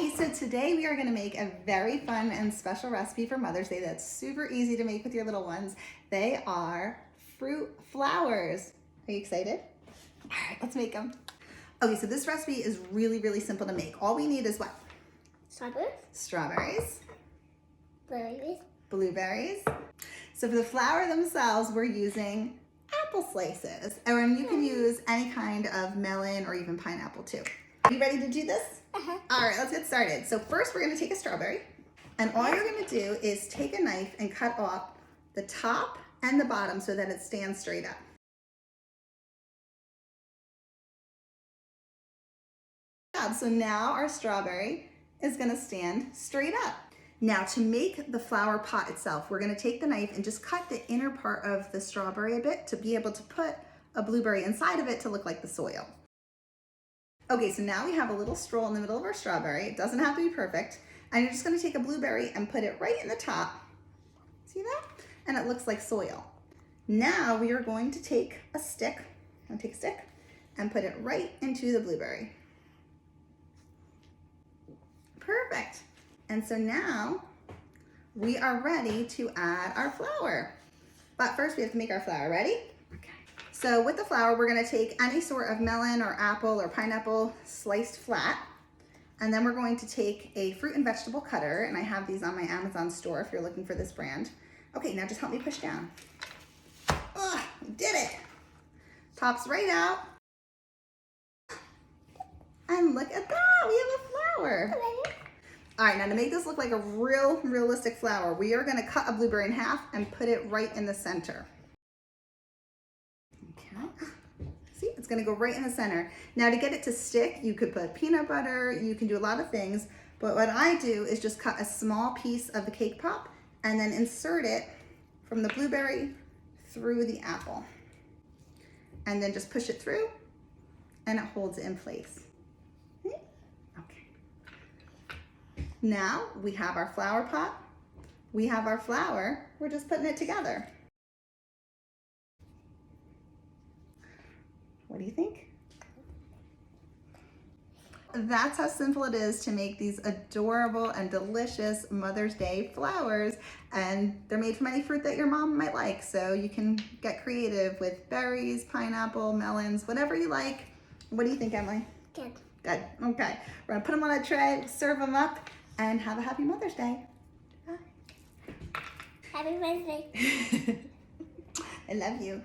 Hey, so today we are going to make a very fun and special recipe for Mother's Day that's super easy to make with your little ones. They are fruit flowers. Are you excited? All right, let's make them. Okay, so this recipe is really simple to make. All we need is what? Strawberries. Strawberries. Blueberries. Blueberries. So for the flower themselves, we're using apple slices. And you can use any kind of melon or even pineapple too. Are you ready to do this? Uh-huh. All right, let's get started. So first we're gonna take a strawberry, and all you're gonna do is take a knife and cut off the top and the bottom so that it stands straight up. So now our strawberry is gonna stand straight up. Now to make the flower pot itself, we're gonna take the knife and just cut the inner part of the strawberry a bit to be able to put a blueberry inside of it to look like the soil. Okay, so now we have a little stroll in the middle of our strawberry. It doesn't have to be perfect. And you're just gonna take a blueberry and put it right in the top. See that? And it looks like soil. Now we are going to take a stick, and put it right into the blueberry. Perfect. And so now we are ready to add our flour. But first we have to make our flour. Ready? So with the flour, we're gonna take any sort of melon or apple or pineapple sliced flat, and then we're going to take a fruit and vegetable cutter, and I have these on my Amazon store if you're looking for this brand. Okay, now just help me push down. Oh, we did it. Pops right out. And look at that, we have a flower. All right, now to make this look like a realistic flower, we are gonna cut a blueberry in half and put it right in the center. See, it's gonna go right in the center. Now to get it to stick, you could put peanut butter, you can do a lot of things, but what I do is just cut a small piece of the cake pop and then insert it from the blueberry through the apple. And then just push it through and it holds it in place. Okay. Now we have our flower pot, we have our flour, we're just putting it together. What do you think? That's how simple it is to make these adorable and delicious Mother's Day flowers. And they're made from any fruit that your mom might like. So you can get creative with berries, pineapple, melons, whatever you like. What do you think, Emily? Good. Good, okay. We're gonna put them on a tray, serve them up, and have a happy Mother's Day. Bye. Happy Mother's Day. I love you.